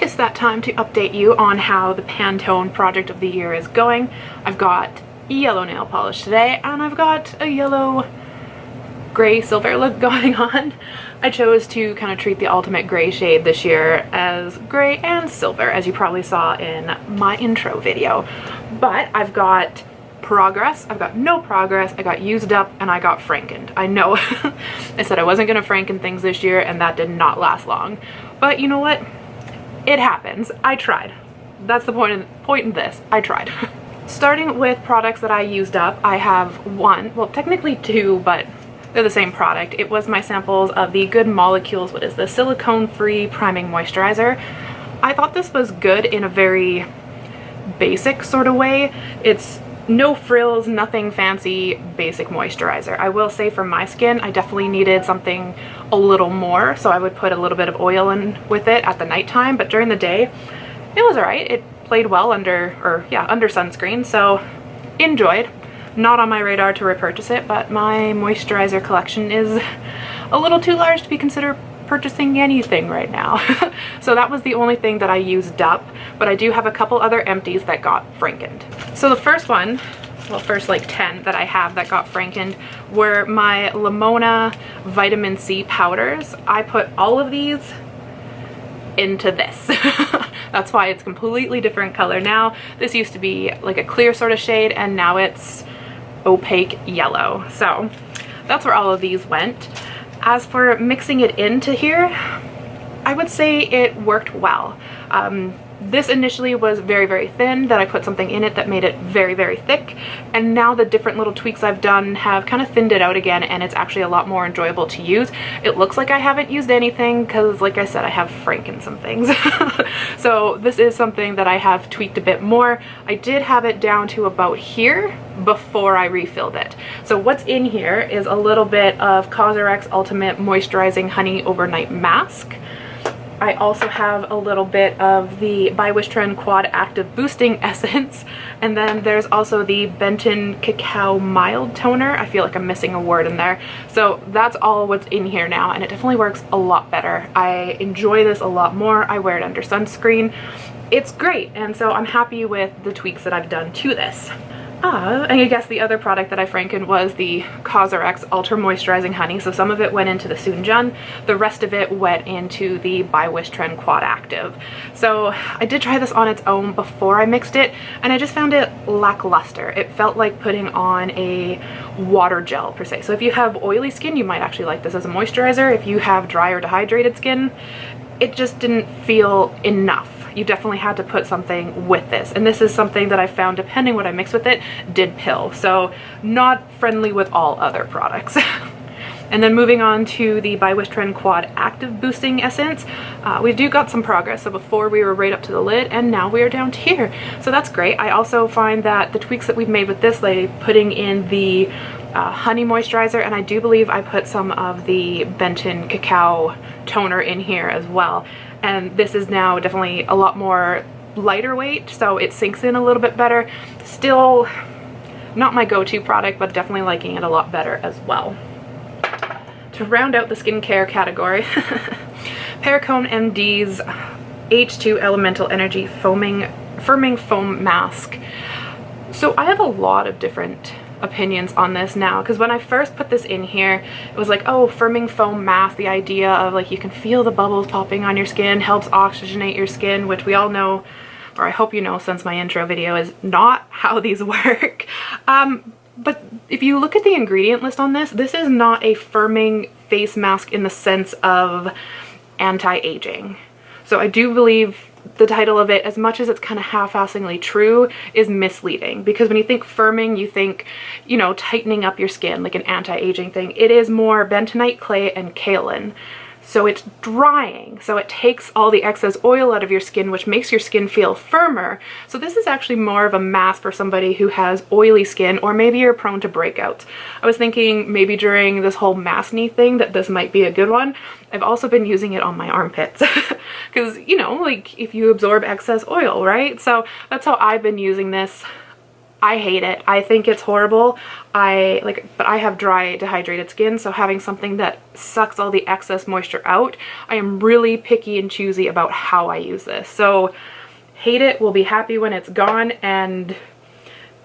it's that time to update you on how the Pantone project of the year is going. I've got yellow nail polish today, and I've got a yellow gray silver look going on. I chose to kind of treat the ultimate gray shade this year as gray and silver, as you probably saw in my intro video. But I've got progress, I've got no progress, I got used up, and I got frankened. I know I said I wasn't gonna franken things this year, and that did not last long. But you know what? It happens. I tried. That's the point in this. I tried. Starting with products that I used up, I have one, well technically two, but they're the same product. It was my samples of the Good Molecules, what is this, silicone-free priming moisturizer. I thought this was good in a very basic sort of way. It's no frills, nothing fancy, basic moisturizer. I will say for my skin, I definitely needed something a little more, so I would put a little bit of oil in with it at the nighttime, but during the day, it was alright. It played well under sunscreen, so enjoyed. Not on my radar to repurchase it, but my moisturizer collection is a little too large to be considered purchasing anything right now. So that was the only thing that I used up, but I do have a couple other empties that got frankened. So the first one, well, first like 10 that I have that got frankened were my Limona vitamin C powders. I put all of these into this. That's why it's completely different color now. This used to be like a clear sort of shade, and now it's opaque yellow. So that's where all of these went. As for mixing it into here, I would say it worked well. This initially was very, very thin, then I put something in it that made it very, very thick, and now the different little tweaks I've done have kind of thinned it out again, and it's actually a lot more enjoyable to use. It looks like I haven't used anything because, like I said, I have franken some things. So this is something that I have tweaked a bit more. I did have it down to about here before I refilled it. So what's in here is a little bit of CosRX Ultimate Moisturizing Honey Overnight Mask. I also have a little bit of the By Wishtrend Quad Active Boosting Essence, and then there's also the Benton Cacao Mild Toner. I feel like I'm missing a word in there. So that's all what's in here now, and it definitely works a lot better. I enjoy this a lot more. I wear it under sunscreen. It's great, and so I'm happy with the tweaks that I've done to this. And I guess the other product that I frankened was the CosRX Ultra Moisturizing Honey. So some of it went into the Soonjun, the rest of it went into the By Wishtrend Quad Active. So I did try this on its own before I mixed it, and I just found it lackluster. It felt like putting on a water gel per se. So if you have oily skin, you might actually like this as a moisturizer. If you have dry or dehydrated skin, it just didn't feel enough. You definitely had to put something with this, and this is something that I found, depending what I mix with it, did pill. So not friendly with all other products. And then moving on to the By Wishtrend Quad Active Boosting Essence, we do got some progress. So before we were right up to the lid, and now we are down to here. So that's great. I also find that the tweaks that we've made with this, like putting in the honey moisturizer, and I do believe I put some of the Benton Cacao toner in here as well. And this is now definitely a lot more lighter weight, so it sinks in a little bit better. Still not my go-to product, but definitely liking it a lot better as well. To round out the skincare category, Perricone MD's H2 Elemental Energy Firming Foam Mask. So I have a lot of different opinions on this now, because when I first put this in here, it was like, oh, firming foam mask, the idea of like you can feel the bubbles popping on your skin, helps oxygenate your skin, which we all know, or I hope you know since my intro video, is not how these work. But if you look at the ingredient list on this, this is not a firming face mask in the sense of anti-aging. So I do believe the title of it, as much as it's kind of half-assingly true, is misleading, because when you think firming, you think, you know, tightening up your skin, like an anti-aging thing. It is more bentonite clay and kaolin. So it's drying, so it takes all the excess oil out of your skin, which makes your skin feel firmer. So this is actually more of a mask for somebody who has oily skin, or maybe you're prone to breakouts. I was thinking maybe during this whole mask-knee thing that this might be a good one. I've also been using it on my armpits because, you know, like if you absorb excess oil, right? So that's how I've been using this I hate it. I think it's horrible. But I have dry, dehydrated skin, so having something that sucks all the excess moisture out, I am really picky and choosy about how I use this. So hate it, will be happy when it's gone, and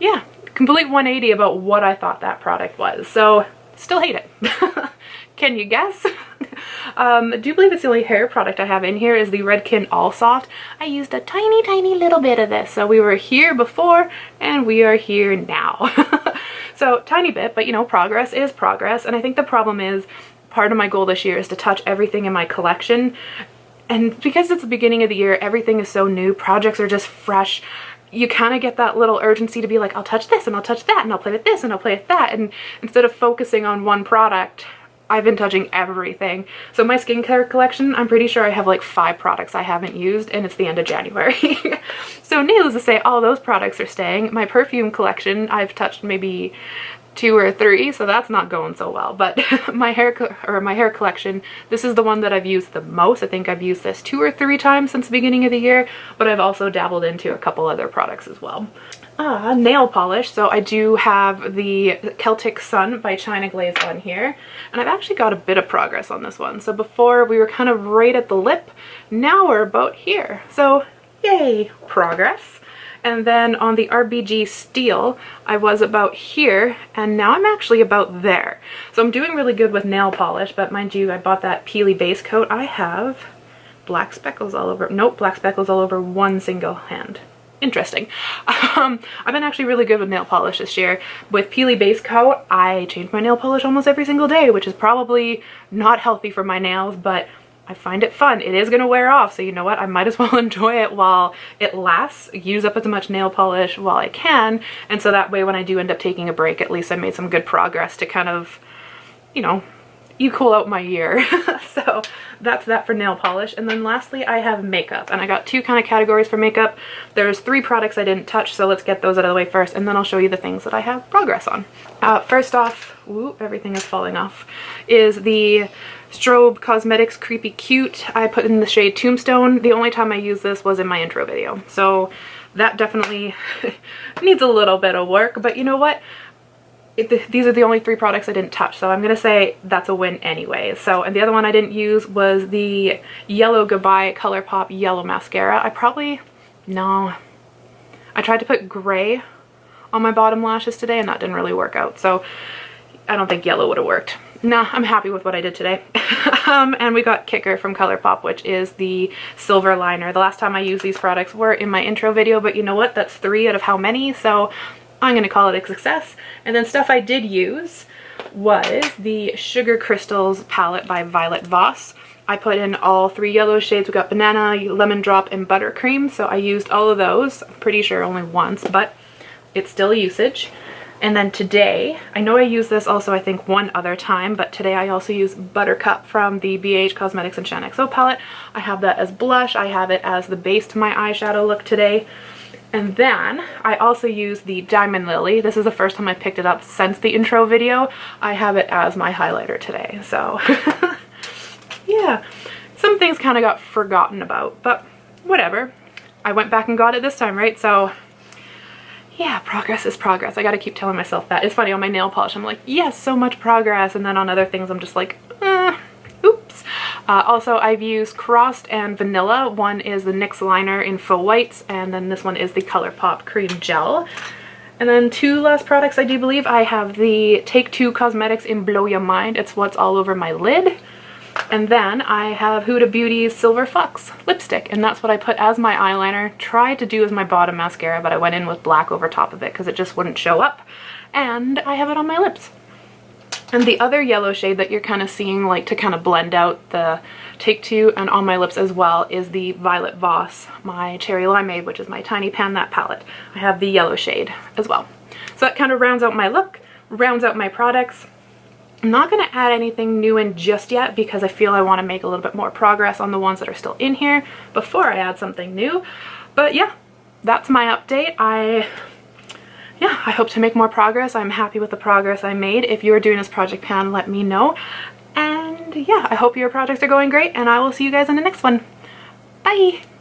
yeah, complete 180 about what I thought that product was. So still hate it. Can you guess? I do believe it's the only hair product I have in here is the Redken All Soft. I used a tiny little bit of this. So we were here before and we are here now. So tiny bit, but you know, progress is progress. And I think the problem is, part of my goal this year is to touch everything in my collection. And because it's the beginning of the year, everything is so new, projects are just fresh. You kind of get that little urgency to be like, I'll touch this and I'll touch that and I'll play with this and I'll play with that. And instead of focusing on one product, I've been touching everything. So my skincare collection, I'm pretty sure I have like 5 products I haven't used, and it's the end of January. So needless to say, all those products are staying. My perfume collection, I've touched maybe 2 or 3, so that's not going so well. But my hair collection, this is the one that I've used the most. I think I've used this 2 or 3 times since the beginning of the year, but I've also dabbled into a couple other products as well. Nail polish. So I do have the Celtic Sun by China Glaze on here, and I've actually got a bit of progress on this one. So before we were kind of right at the lip, now we're about here. So yay, progress. And then on the RBG Steel, I was about here, and now I'm actually about there. So I'm doing really good with nail polish, but mind you, I bought that peely base coat. I have black speckles all over, nope, black speckles all over one single hand. Interesting. I've been actually really good with nail polish this year. With peely base coat, I change my nail polish almost every single day, which is probably not healthy for my nails, but I find it fun. It is going to wear off, so you know what? I might as well enjoy it while it lasts, use up as much nail polish while I can, and so that way when I do end up taking a break, at least I made some good progress to kind of, you know, equal out my year. So that's that for nail polish. And then lastly, I have makeup, and I got 2 kind of categories for makeup. There's 3 products I didn't touch, so let's get those out of the way first, and then I'll show you the things that I have progress on. First off, ooh, everything is falling off, is the Strobe Cosmetics Creepy Cute. I put in the shade Tombstone. The only time I used this was in my intro video, so that definitely needs a little bit of work, but you know what? These are the only 3 products I didn't touch, so I'm gonna say that's a win anyway. So, and the other one I didn't use was the Yellow Goodbye ColourPop Yellow Mascara. I tried to put gray on my bottom lashes today, and that didn't really work out, so I don't think yellow would have worked. Nah, I'm happy with what I did today. And we got Kicker from ColourPop, which is the silver liner. The last time I used these products were in my intro video, but you know what? That's 3 out of how many, so I'm gonna call it a success. And then stuff I did use was the Sugar Crystals palette by Violet Voss. I put in all 3 yellow shades. We got Banana, Lemon Drop, and Buttercream, so I used all of those. I'm pretty sure only once, but it's still usage. And then today, I know I used this also I think one other time, but today I also used Buttercup from the BH Cosmetics and Shan XO palette. I have that as blush. I have it as the base to my eyeshadow look today. And then I also used the Diamond Lily. This is the first time I picked it up since the intro video. I have it as my highlighter today, so yeah. Some things kind of got forgotten about, but whatever. I went back and got it this time, right? So yeah, progress is progress. I gotta keep telling myself that. It's funny, on my nail polish, I'm like, yes, so much progress. And then on other things, I'm just like, oops. Also, I've used Crossed and Vanilla. One is the NYX liner in Faux Whites, and then this one is the ColourPop Cream Gel. And then 2 last products I do believe. I have the Take 2 Cosmetics in Blow Your Mind. It's what's all over my lid. And then I have Huda Beauty's Silver Fox lipstick, and that's what I put as my eyeliner. Tried to do as my bottom mascara, but I went in with black over top of it because it just wouldn't show up. And I have it on my lips. And the other yellow shade that you're kind of seeing, like to kind of blend out the Take 2 and on my lips as well, is the Violet Voss, my Cherry Limeade, which is my Tiny Pan That palette. I have the yellow shade as well. So that kind of rounds out my look, rounds out my products. I'm not going to add anything new in just yet because I feel I want to make a little bit more progress on the ones that are still in here before I add something new. But yeah, that's my update. I hope to make more progress. I'm happy with the progress I made. If you're doing this project pan, let me know. And yeah, I hope your projects are going great, and I will see you guys in the next one. Bye!